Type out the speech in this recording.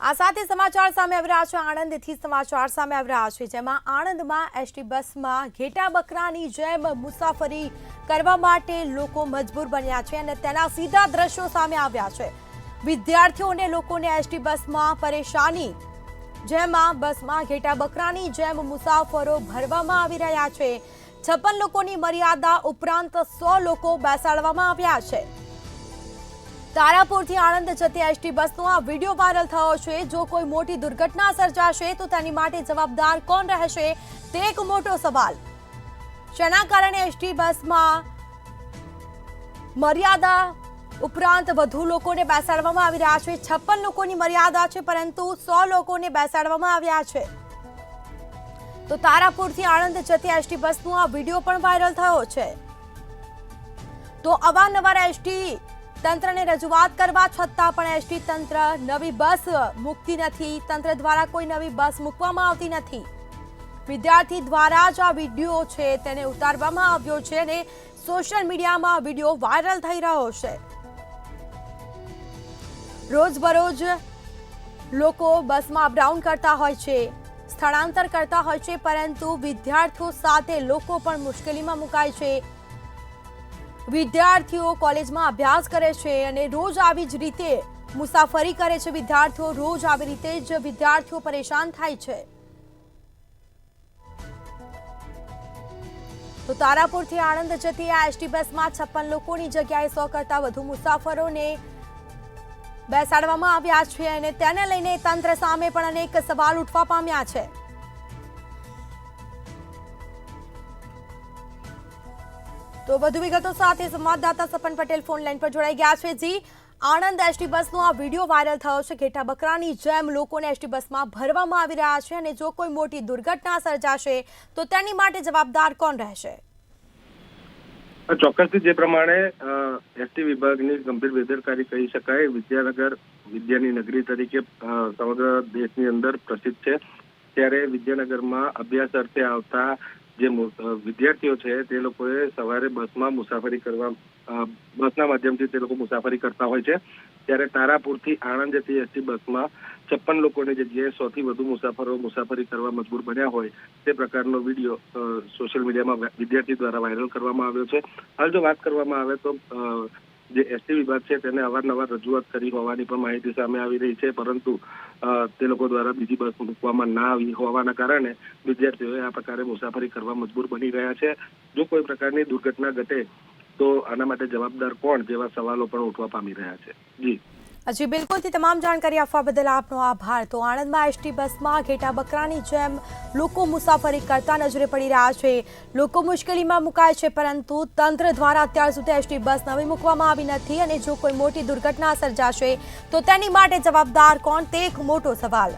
આ સાથે સમાચાર સામે આવી રહ્યા છે। આણંદથી સમાચાર સામે આવી રહ્યા છે, જેમાં આણંદમાં એસટી બસમાં ઘેટા બકરાની જેમ મુસાફરી કરવા માટે લોકો મજબૂર બન્યા છે અને તેના સીધા દ્રશ્યો સામે આવ્યા છે। વિદ્યાર્થીઓને લોકોને એસટી બસમાં પરેશાની, જેમાં બસમાં ઘેટા બકરાની જેમ મુસાફરો ભરવામાં આવી રહ્યા છે। 56 લોકોની મર્યાદા ઉપરાંત 100 લોકો બેસાડવામાં આવ્યા છે। તારાપુરથી આણંદ જતી એસટી બસનો આ વિડીયો વાયરલ થયો છે। જો કોઈ મોટી દુર્ઘટના સર્જાશે તો તેની માટે જવાબદાર કોણ રહેશે, તે એક મોટો સવાલ। જેના કારણે એસટી બસમાં મર્યાદા ઉપરાંત વધુ લોકોને બેસાડવામાં આવી રહ્યા છે। 56 લોકોની મર્યાદા છે, પરંતુ 100 લોકોને બેસાડવામાં આવ્યા છે। તો તારાપુરથી આણંદ જતી એસટી બસનો આ વિડીયો પણ વાયરલ થયો છે। તો અવારનવાર એસટી તંત્રને રજૂઆત કરવા છતાં પણ એસટી તંત્ર નવી બસ મૂકતી નથી। તંત્ર દ્વારા કોઈ નવી બસ મૂકવામાં આવતી નથી। વિદ્યાર્થી દ્વારા જ આ વિડીયો છે તેને ઉતારવામાં આવ્યો છે અને સોશિયલ મીડિયામાં વિડીયો વાયરલ થઈ રહ્યો છે। રોજબરોજ લોકો બસમાં અપડાઉન કરતા હોય છે, સ્થળાંતર કરતા હોય છે, પરંતુ વિદ્યાર્થીઓ સાથે લોકો પણ મુશ્કેલીમાં મુકાય છે। વિદ્યાર્થીઓ કોલેજમાં અભ્યાસ કરે છે અને રોજ આવી જ રીતે મુસાફરી કરે છે। વિદ્યાર્થીઓ રોજ આવી રીતે જ વિદ્યાર્થીઓ પરેશાન થાય છે। તો તારાપુરથી આણંદ જતી આ એસટી બસમાં 56 લોકોની જગ્યાએ 100 કરતા વધુ મુસાફરોને બેસાડવામાં આવ્યા છે અને તેને લઈને તંત્ર સામે પણ અનેક સવાલ ઉઠવા પામ્યા છે। તો વધુ વિગતો સાથે સંવાદદાતા સપન પટેલ ફોન લાઈન પર જોડાઈ ગયા છે। જી, આણંદ એસટી બસનો આ વિડીયો વાયરલ થયો છે। ઘેટા બકરાની જેમ લોકોને એસટી બસમાં ભરવામાં આવી રહ્યા છે અને જો કોઈ મોટી દુર્ઘટના સર્જાશે તો તેની માટે જવાબદાર કોણ રહેશે? ચોક્કસથી જે પ્રમાણે એસટી વિભાગની ગંભીર બેદરકારી કહી શકાય। વિદ્યાનગર વિદ્યાની નગરી તરીકે સમગ્ર દેશની અંદર પ્રસિદ્ધ છે, ત્યારે વિદ્યાનગરમાં અભ્યાસ અર્થે આવતા જે વિદ્યાર્થીઓ છે તે લોકોએ સવારે બસમાં મુસાફરી કરવા, બસના માધ્યમથી તે લોકો મુસાફરી કરતા હોય છે। ત્યારે તારાપુરથી આણંદ જતી એસટી બસમાં 56 લોકોની જગ્યાએ 100 થી વધુ મુસાફરો મુસાફરી કરવા મજબૂર બન્યા હોય તે પ્રકારનો વિડીયો સોશિયલ મીડિયામાં વિદ્યાર્થી દ્વારા વાયરલ કરવામાં આવ્યો છે। હાલ જો વાત કરવામાં આવે તો જે એસટી વિભાગ છે તેને અવારનવાર રજૂઆત કરી હોવાની પણ માહિતી સામે આવી રહી છે, પરંતુ તે લોકો દ્વારા બીજી બસ મૂકવામાં ના આવી હોવાના કારણે વિદ્યાર્થીઓએ આ પ્રકારે મુસાફરી કરવા મજબૂર બની રહ્યા છે। જો કોઈ પ્રકારની દુર્ઘટના ઘટે તો આના માટે જવાબદાર કોણ, જેવા સવાલો પણ ઉઠવા પામી રહ્યા છે। જી બિલકુલથી તમામ જાણકારી આપવા બદલ આપનો આભાર। તો આણંદમાં એસટી બસમાં ઘેટા બકરાની જેમ લોકો મુસાફરી કરતા નજરે પડી રહ્યા છે। લોકો મુશ્કેલીમાં મુકાય છે, પરંતુ તંત્ર દ્વારા અત્યાર સુધી એસટી બસ નવી મૂકવામાં આવી નથી અને જો કોઈ મોટી દુર્ઘટના સર્જાશે તો તેની માટે જવાબદાર કોણ, તે એક મોટો સવાલ।